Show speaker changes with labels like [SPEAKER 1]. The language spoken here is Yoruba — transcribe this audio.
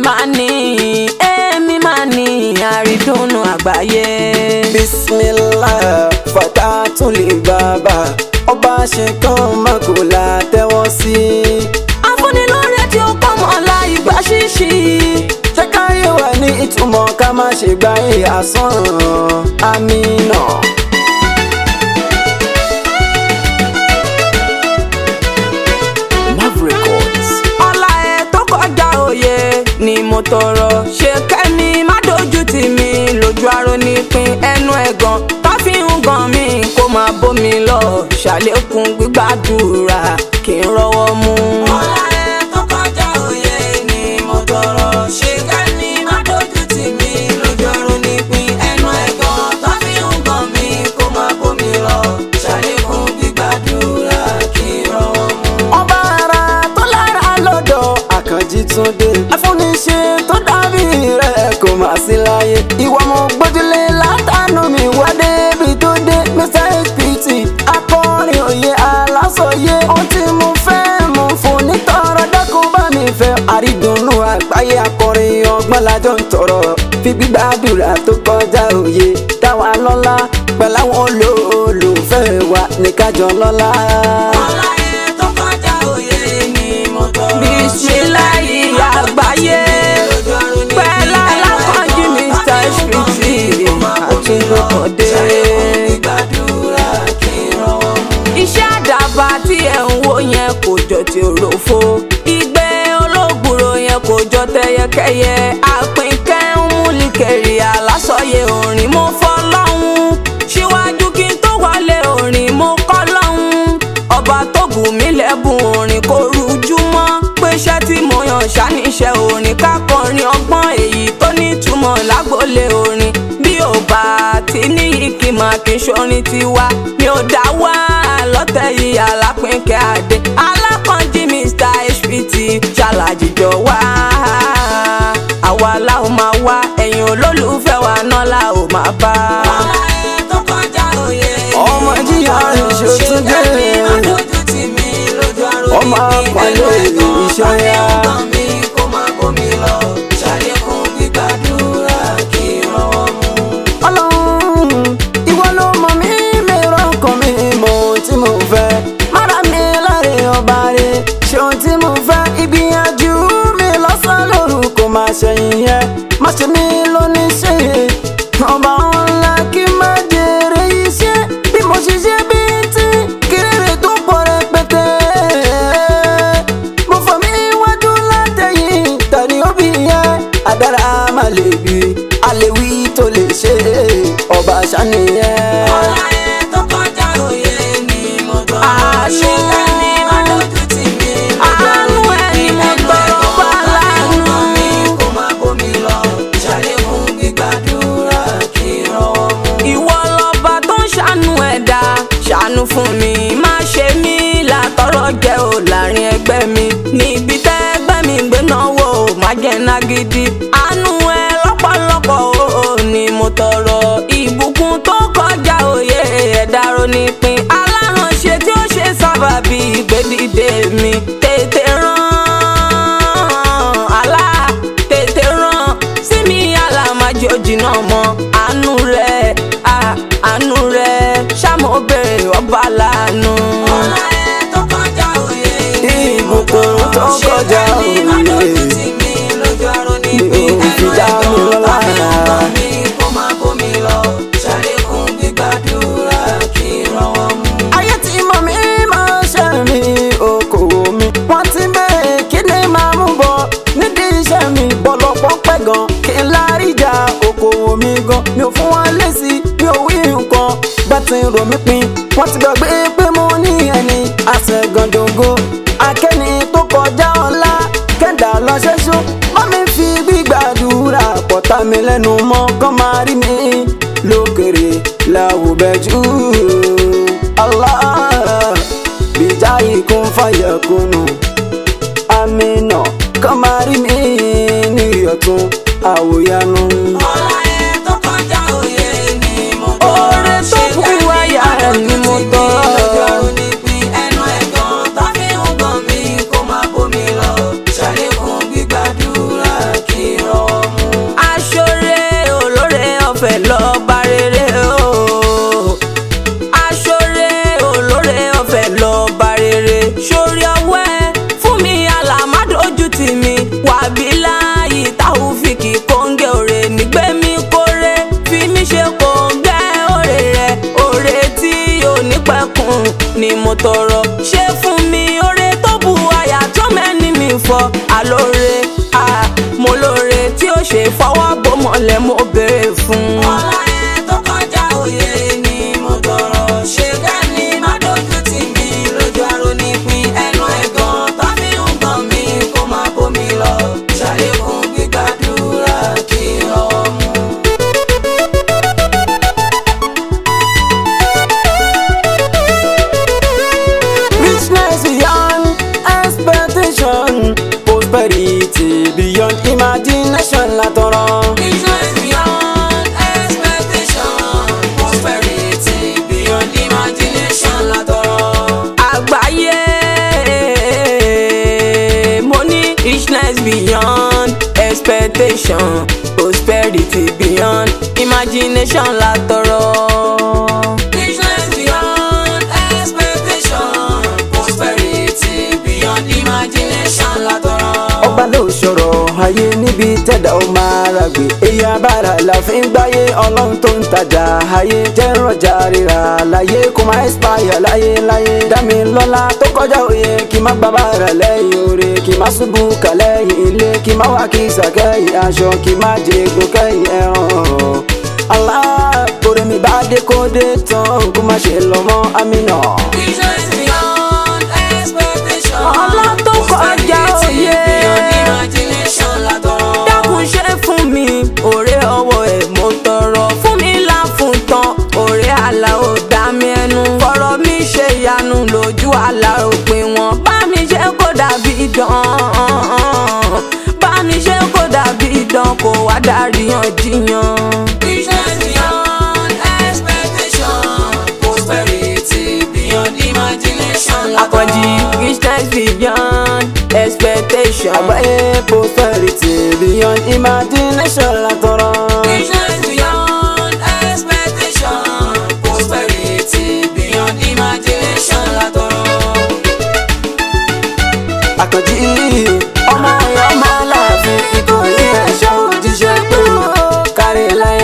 [SPEAKER 1] máa ní àrídùnnú àgbáyé.
[SPEAKER 2] Bismillah fatatuli bàbá ọba ṣe kan makula tẹ́wọ́ sí.
[SPEAKER 1] afúnilóore tí ó pọ̀ mọ́ la ìgbà ṣíṣí.
[SPEAKER 2] ṣé káyé wà ní ìtumọ̀ ká má ṣe gbáyé asán. Amínà.
[SPEAKER 1] ọlá ẹ̀ tó kọjá òye ni mo tọrọ. ṣe kẹ́mi má dojú tì mí lójú aró nípìn ẹnu ẹ̀gàn tó fi ń gan mi kó máa bómi lọ. ṣàlékún gbígbàdúrà kí n rọ́wọ́ mú. ọlá ẹ̀ tó kọjá òye ni mo tọrọ. ṣe kẹ́mi má dojú tì mí lójú aró nípìn ẹnu ẹ̀gàn tó fi ń gan mi kó máa bómi lọ. ṣàlékún gbígbàdúrà kí n rọ́wọ́ mú.
[SPEAKER 2] ọba ara tó lára lọ́dọ̀ Àkànjí Túndé. afúniṣe tó dàbí rẹ̀ kò má sí láyé. ìwà mo gbójúlé látànú mi wá débi tó dé. Mr. HPT akọrin òye alásọyé. ohun tí mo fẹ́ mo fò nítorọ dákun bá mi fẹ́. Àrídùnnú àgbáyé akọrin ọgbọ́n lájọ ń tọrọ. fi gbígbàdúrà tó kọjá òye dá wa lọ́lá pẹ̀láwọn olólùfẹ́ wa ní kájọ lọ́lá.
[SPEAKER 1] Bismillahi àgbáyé pẹ̀lú Alakanji Mr. HPT àti lókòdé. iṣẹ́ àdàbà tí ẹ̀ ń wò yẹn kò jọ ti òròfo. ìgbẹ́ olóògbòrò yẹn kò jọ tẹyẹkẹyẹ. àpínkẹ́ ń múlikẹ̀rì alásọyé orin mo fọ́ lọ́hùn. síwájú kí n tó wọlé orin mo kọ́ lọ́hùn. ọba tó bùn mí lẹ́bùn orin kò rújú mọ́. iṣẹ́ tí mo yàn ṣàníṣe orin kákọrin ọgbọ́n èyí tó nítumọ̀ lágbolé orin. bí ò bá ti ní ìkìmọ̀ kí n ṣorin tiwa mi ò dá wá lọ́tẹ̀ yìí Alápínkẹ́ Adé. Alakanji Mr. HPT ṣàlàjìjọ wá. àwa la ó máa wá ẹ̀yin olólùfẹ́ wa náà la ó máa bá. ọlá ẹ̀ tó kọjá òye
[SPEAKER 2] ọmọ jíyà Ìṣòtúndé. ọmọ àpàlẹ́ ìṣọ́yà. Ọlọ́run ìwọ ló mọ̀ mí mẹ́rọ kan mi mọ̀ ohun tí mo fẹ́. mára mi láre ọba rẹ̀ ṣe ohun tí mo fẹ́. ìgbìyànjú mi lọ́sàn-án lóru kò máa ṣẹ̀yìn yẹn. má ṣe mí lóníṣe ọba ńlá kí má jèrè iṣẹ́ bí mo ṣiṣẹ́ bí tí kéré tó pọ̀ rẹpẹtẹ. mo fọ mí wájú látẹ̀yìn tani ó bí yẹn. adára má lè bí àlèwí tó lè ṣe ọba ṣàníyẹn.
[SPEAKER 1] ọlá ẹ̀ tó kọjá òye ni mo tọrọ. àṣẹ ẹni má dojú tì mí. àánú ẹni mo tọrọ bá láàánú mi kó má bómi lọ. ṣàlékún gbígbàdúrà kí n rọ́wọ́ mú. ìwọ lọba tó ń ṣàánú ẹ̀dá ṣàánú fún mi. má ṣe mí látọrọ jẹ ò láàrin ẹgbẹ́ mi. níbi tẹ́gbẹ́ mi gbé náwó má jẹ́ ná gidi. àánú ẹ lọ́pọ̀lọpọ̀ ni mo tọrọ. ìbùkún tó kọjá òye ẹ̀dá ronípin. aláhànṣe tí ó ṣe sábàbí ìgbédìde mi. tètè rán àlá tètè rán sí mi àlàmájì òjìnà mọ́. àánú rẹ̀ ṣàmọ́ bèrè ọba láàánú. ọlá ẹ̀ tó kọjá òye
[SPEAKER 2] ìbùkún tó kọjá òye ni ó fi dá mi lọ́lá. ayé tí mọ̀ mí máa ṣe mí okòwò mi. wọ́n ti bẹ̀rẹ̀ kí ni máa mú bọ̀ nídìí iṣẹ́ mi. bọ̀lọ̀pọ̀ pẹ́ gan kí n láríjà okòwò mi gan. mi ò fún wọn lésì mi ò wí nǹkan bá ti rò mí pin. wọ́n ti gbàgbé pé mo ní ẹni àṣẹgàndògo. akẹ́ni tó kọjá ọlá kẹ́ńdà lọ ṣẹ́ṣó. wọ́n mi fi gbígbàdúrà pọ̀tà mi lẹ́nu mọ́ kọ́ máa rí mi lókèrè láwùbẹ́jú. Allah bíjáyì kún fàyẹ̀kùnù. Amínà kọ́ máa rí mi ní ìyọ̀tún àwòyanu.
[SPEAKER 1] ọlá ẹ̀ tó kọjá òye ni mo tọrọ. oore tó kú wáyà ni mo tọrọ. ẹnu ẹ̀gàn tó fi ń gàn mí kó má bómi lọ. ṣàlékún gbígbàdúrà kí ọ̀fẹ́ lọ́ba rere o. Aṣọ́re olóore ọ̀fẹ́ lọ́ba rere. Ṣorí ọwọ́ ẹ fún mi àlàmádójú tì mí. Wàbílà yìí táwùfíkì kóńgẹ́ òre nígbé mi kórè. Fi mí ṣe kóńgẹ́ òre rẹ̀. Òre tí ò ní pẹ̀kun ni mo tọrọ. Ṣé fún mi òre tó bu àyà tó mẹ́ni mi fọ́. Àlóore mo lóore tí ó ṣe fọwọ́ bò mọ́lẹ̀ mo béèrè fún.
[SPEAKER 2] ọlá ẹ tó kọjá òye ni mo tọrọ. ṣé kẹ́ni má dojú tì mí lójú aró nípìn ẹnu ẹ̀gàn tó fi ń gbọ̀n mi kó má bómi lọ. ṣàlékún gbígbàdúrà kí n lọ́wọ́ mú. Richness beyond expectation, prosperity beyond imagination la tọrọ. Richness beyond expectation, prosperity beyond imagination la tọrọ.
[SPEAKER 1] Àgbáyé mo ní richness beyond expectation, prosperity beyond imagination la tọrọ.
[SPEAKER 2] Richness beyond expectation, prosperity beyond imagination la tọrọ. Ọba ló sọ̀rọ̀ ayé níbi tẹ́dà ó máa ra gbé. Èyí abára la fi ń gbáyé ọlọ́run tó ń tajà ayé. Jẹ́ rọjà rírà láyé kó máa expire láyé láyé. Dámi lọ́lá tó kọjá òye kí má gbà bàrà lẹ́yìn oore. Kí má ṣubú kà lẹ́yìn ilé. Kí má wá kí sàkẹ́yìn aṣọ. Kí má jẹ egbò kẹ́yìn ẹran. Allah orí mi bá dé kó dé tán kó má ṣe lọ mọ́ Amina. Richness beyond expectation.
[SPEAKER 1] Ọlá tó kọjá òye.
[SPEAKER 2] Beyond imagination la tọrọ.
[SPEAKER 1] Dákun ṣe fún mi òré ọwọ́ ẹ̀ mo tọrọ. Fún mi láfún tán òré àlà ò dá mi ẹnu. Fọ̀rọ̀ mi ṣe ìyanu lójú àlà òpin wọn. Bá mi ṣe kó dàbí idán. Bá mi ṣe kó dàbí idán kó wá dáríyànjiyàn.
[SPEAKER 2] Richness beyond expectation, prosperity beyond imagination la tọrọ.
[SPEAKER 1] Alakanji richness beyond expectation.
[SPEAKER 2] Àgbáyé prosperity beyond imagination la tọrọ. Richness beyond expectation, prosperity beyond imagination la tọrọ. Àkànjí ọmọ Ọ̀yọ́ ọmọ Aláàfin Ìkòyí ẹ̀ṣọ́ òjíṣẹ́ pé ó kárí láyé.